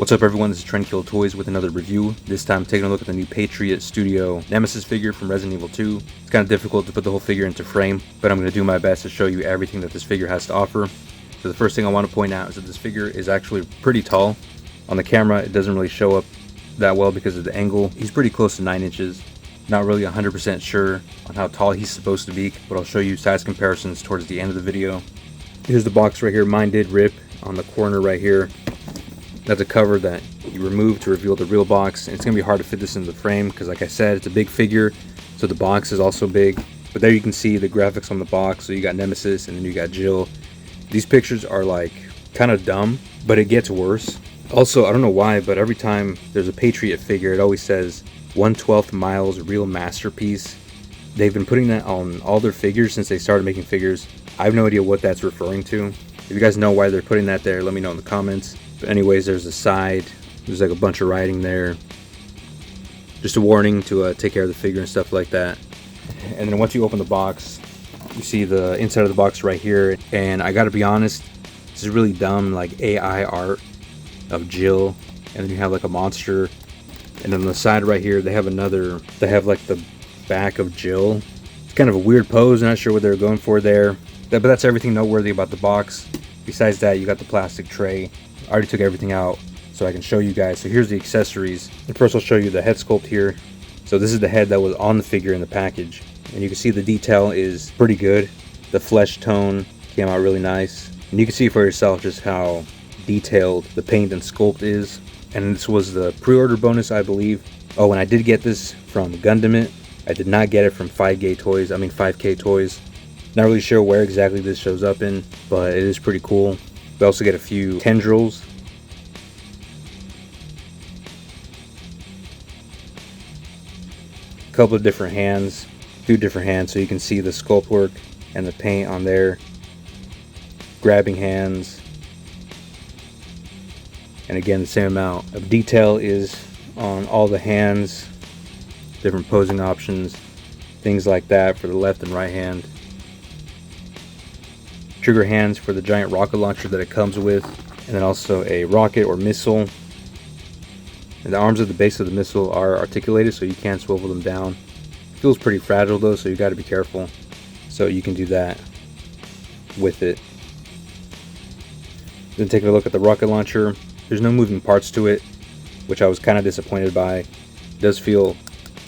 What's up everyone, this is Trendkill Toys with another review. This time taking a look at the new Patriot Studio Nemesis figure from Resident Evil 2. It's kind of difficult to put the whole figure into frame, but I'm going to do my best to show you everything that this figure has to offer. So the first thing I want to point out is that this figure is actually pretty tall. On the camera it doesn't really show up that well because of the angle. He's pretty close to 9 inches. Not really 100% sure on how tall he's supposed to be, but I'll show you size comparisons towards the end of the video. Here's the box right here. Mine did rip on the corner right here. That's a cover that you remove to reveal the real box, and it's going to be hard to fit this in the frame because, like I said, it's a big figure, so the box is also big. But there you can see the graphics on the box. So you got Nemesis and then you got Jill. These pictures are like kind of dumb, but it gets worse. Also, I don't know why, but every time there's a Patriot figure, it always says 1/12 miles real masterpiece. They've been putting that on all their figures since they started making figures. I have no idea what that's referring to. If you guys know why they're putting that there, let me know in the comments. But anyways, there's the side. There's like a bunch of writing there. Just a warning to take care of the figure and stuff like that. And then once you open the box, you see the inside of the box right here. And I gotta be honest, this is really dumb, like AI art of Jill. And then you have like a monster. And then on the side right here, they have like the back of Jill. It's kind of a weird pose. I'm not sure what they're going for there. But that's everything noteworthy about the box. Besides that, you got the plastic tray. I already took everything out so I can show you guys. So here's the accessories. And first I'll show you the head sculpt here. So this is the head that was on the figure in the package. And you can see the detail is pretty good. The flesh tone came out really nice. And you can see for yourself just how detailed the paint and sculpt is. And this was the pre-order bonus, I believe. Oh, and I did get this from Gundam It. I did not get it from 5K Toys. Not really sure where exactly this shows up in, but it is pretty cool. We also get a few tendrils. A couple of different hands, so you can see the sculpt work and the paint on there. Grabbing hands. And again, the same amount of detail is on all the hands. Different posing options, things like that for the left and right hand. Trigger hands for the giant rocket launcher that it comes with, and then also a rocket or missile. And the arms at the base of the missile are articulated, so you can swivel them down. It feels pretty fragile though, so you got to be careful. So you can do that with it. Then taking a look at the rocket launcher, there's no moving parts to it, which I was kind of disappointed by. It does feel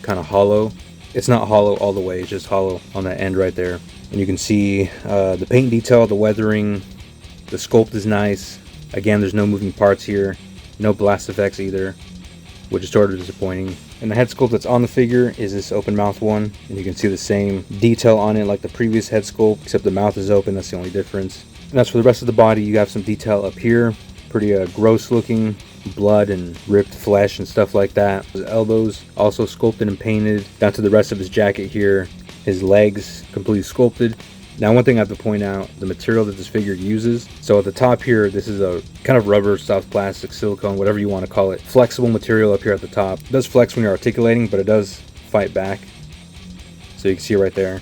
kind of hollow. It's not hollow all the way, it's just hollow on that end right there. And you can see the paint detail, the weathering, the sculpt is nice. Again, there's no moving parts here, no blast effects either, which is sort of disappointing. And the head sculpt that's on the figure is this open mouth one, and you can see the same detail on it like the previous head sculpt, except the mouth is open. That's the only difference. And as for the rest of the body, you have some detail up here, pretty gross looking, blood and ripped flesh and stuff like that. His elbows also sculpted and painted, down to the rest of his jacket here. His legs completely sculpted. Now one thing I have to point out, the material that this figure uses. So at the top here, this is a kind of rubber, soft plastic, silicone, whatever you want to call it. Flexible material up here at the top. It does flex when you're articulating, but it does fight back. So you can see right there.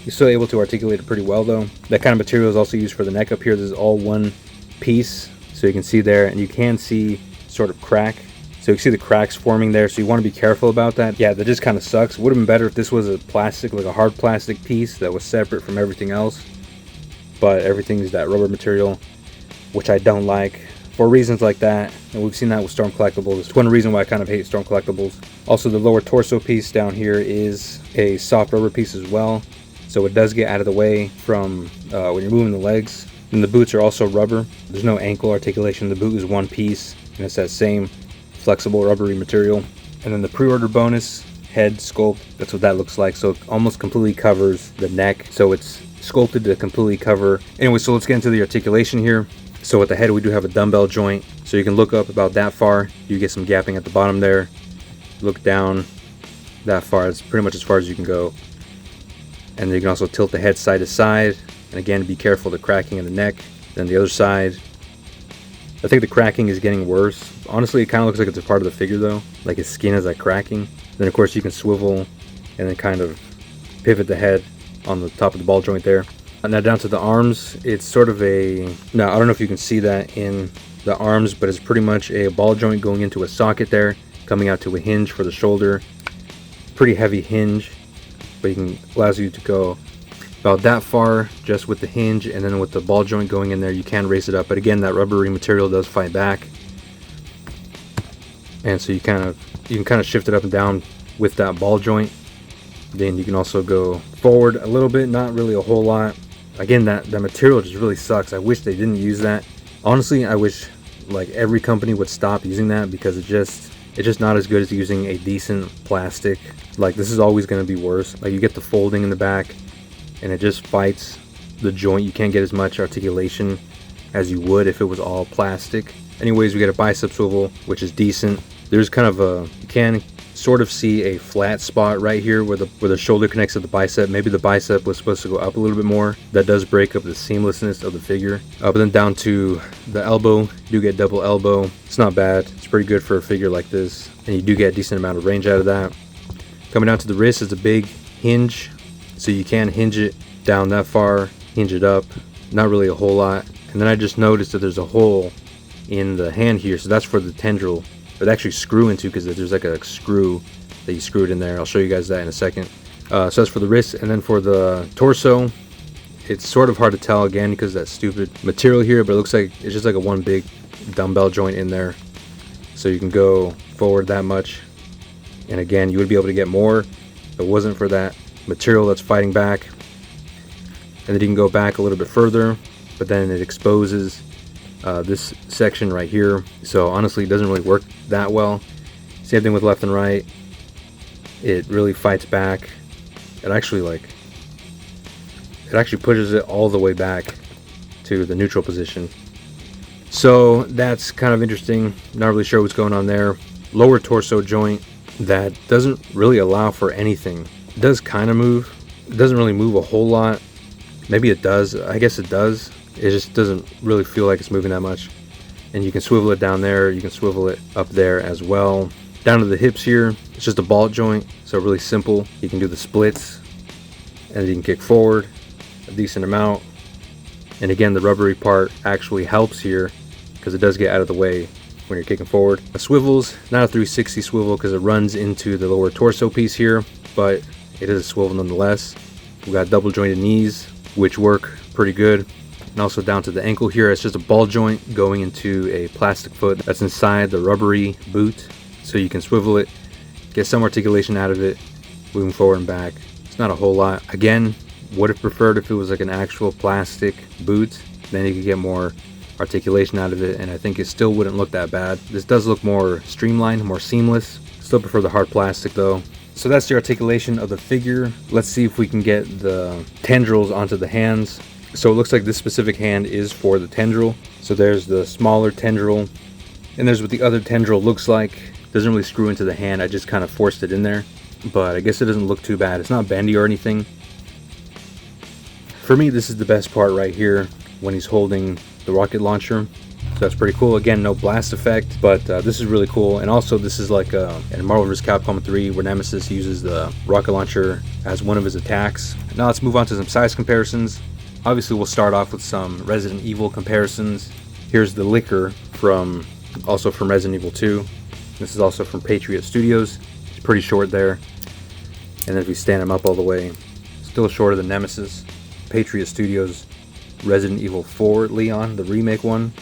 You're still able to articulate it pretty well though. That kind of material is also used for the neck up here. This is all one piece. So you can see there, and you can see sort of crack. So you can see the cracks forming there, so you want to be careful about that. Yeah, that just kind of sucks. Would have been better if this was a plastic, like a hard plastic piece that was separate from everything else. But everything is that rubber material, which I don't like for reasons like that. And we've seen that with Storm Collectibles. It's one reason why I kind of hate Storm Collectibles. Also, the lower torso piece down here is a soft rubber piece as well. So it does get out of the way from when you're moving the legs. And the boots are also rubber. There's no ankle articulation. The boot is one piece, and it's that same flexible rubbery material. And then the pre-order bonus head sculpt, that's what that looks like. So it almost completely covers the neck, so it's sculpted to completely cover. Anyway, so let's get into the articulation here. So at the head we do have a dumbbell joint, so you can look up about that far. You get some gapping at the bottom there. Look down that far. It's pretty much as far as you can go. And then you can also tilt the head side to side, and again, be careful of the cracking in the neck. Then the other side, I think the cracking is getting worse. Honestly, it kind of looks like it's a part of the figure though, like his skin is like cracking. Then of course you can swivel and then kind of pivot the head on the top of the ball joint there. And now down to the arms, it's sort of a, now I don't know if you can see that in the arms, but it's pretty much a ball joint going into a socket there, coming out to a hinge for the shoulder. Pretty heavy hinge, but allows you to go about that far just with the hinge, and then with the ball joint going in there, you can raise it up. But again, that rubbery material does fight back, and so you can kind of shift it up and down with that ball joint. Then you can also go forward a little bit, not really a whole lot. Again, that material just really sucks. I wish they didn't use that. Honestly, I wish like every company would stop using that, because it's just not as good as using a decent plastic. Like, this is always going to be worse. Like, you get the folding in the back and it just fights the joint. You can't get as much articulation as you would if it was all plastic. Anyways, we get a bicep swivel, which is decent. There's kind of you can sort of see a flat spot right here where the shoulder connects to the bicep. Maybe the bicep was supposed to go up a little bit more. That does break up the seamlessness of the figure. But then down to the elbow, you do get double elbow. It's not bad. It's pretty good for a figure like this, and you do get a decent amount of range out of that. Coming down to the wrist is a big hinge, so you can hinge it down that far, hinge it up. Not really a whole lot. And then I just noticed that there's a hole in the hand here, so that's for the tendril. But actually screw into, because there's like a screw that you screw it in there. I'll show you guys that in a second. So that's for the wrist. And then for the torso, it's sort of hard to tell again because of that stupid material here, but it looks like it's just like a one big dumbbell joint in there. So you can go forward that much, and again, you would be able to get more if it wasn't for that material that's fighting back. And then you can go back a little bit further, but then it exposes this section right here. So honestly, it doesn't really work that well. Same thing with left and right. It really fights back. It actually pushes it all the way back to the neutral position. So that's kind of interesting. Not really sure what's going on there. Lower torso joint that doesn't really allow for anything. It does kind of move. It doesn't really move a whole lot. Maybe it does. I guess it does. It just doesn't really feel like it's moving that much. And you can swivel it down there. You can swivel it up there as well. Down to the hips here, it's just a ball joint, so really simple. You can do the splits, and you can kick forward a decent amount. And again, the rubbery part actually helps here because it does get out of the way when you're kicking forward. The swivels, not a 360 swivel because it runs into the lower torso piece here, but it is a swivel nonetheless. We got double jointed knees, which work pretty good. And also down to the ankle here, it's just a ball joint going into a plastic foot that's inside the rubbery boot. So you can swivel it, get some articulation out of it, moving forward and back. It's not a whole lot. Again, would have preferred if it was like an actual plastic boot. Then you could get more articulation out of it, and I think it still wouldn't look that bad. This does look more streamlined, more seamless. Still prefer the hard plastic though. So that's the articulation of the figure. Let's see if we can get the tendrils onto the hands. So it looks like this specific hand is for the tendril. So there's the smaller tendril, and there's what the other tendril looks like. Doesn't really screw into the hand. I just kind of forced it in there, but I guess it doesn't look too bad. It's not bendy or anything. For me, this is the best part right here when he's holding the rocket launcher. So that's pretty cool. Again, no blast effect, but this is really cool. And also, this is like in Marvel vs. Capcom 3, where Nemesis uses the rocket launcher as one of his attacks. Now let's move on to some size comparisons. Obviously, we'll start off with some Resident Evil comparisons. Here's the Licker also from Resident Evil 2. This is also from Patriot Studios. It's pretty short there. And then if we stand him up all the way, still shorter than Nemesis. Patriot Studios Resident Evil 4 Leon, the remake one.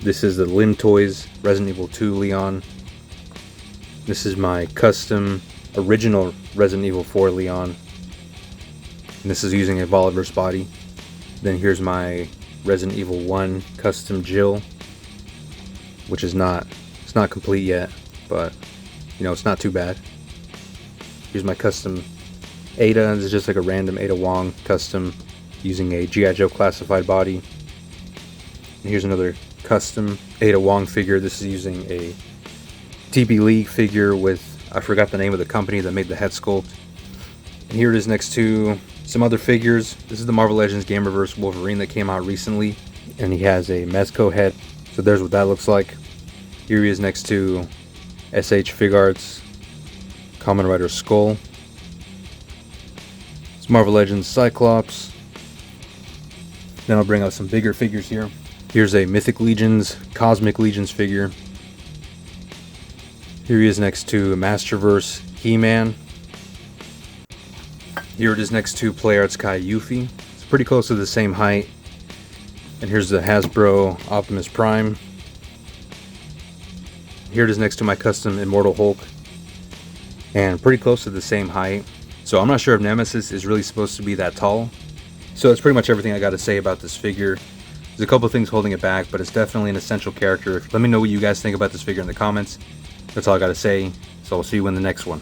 This is the Lin Toys Resident Evil 2 Leon. This is my custom original Resident Evil 4 Leon. And this is using a Voliverse body. Then here's my Resident Evil 1 custom Jill, which is it's not complete yet, but you know, it's not too bad. Here's my custom Ada. This is just like a random Ada Wong custom using a G.I. Joe classified body. And here's another custom Ada Wong figure. This is using a TB League figure with, I forgot the name of the company that made the head sculpt. And here it is next to some other figures. This is the Marvel Legends Gamerverse Wolverine that came out recently, and he has a Mezco head. So there's what that looks like. Here he is next to SH Figuarts Kamen Rider Skull. It's Marvel Legends Cyclops. Then I'll bring out some bigger figures here. Here's a Mythic Legions, Cosmic Legions figure. Here he is next to Masterverse He-Man. Here it is next to Play Arts Kai Yuffie. It's pretty close to the same height. And here's the Hasbro Optimus Prime. Here it is next to my custom Immortal Hulk. And pretty close to the same height. So I'm not sure if Nemesis is really supposed to be that tall. So that's pretty much everything I got to say about this figure. There's a couple things holding it back, but it's definitely an essential character. Let me know what you guys think about this figure in the comments. That's all I got to say. So I'll see you in the next one.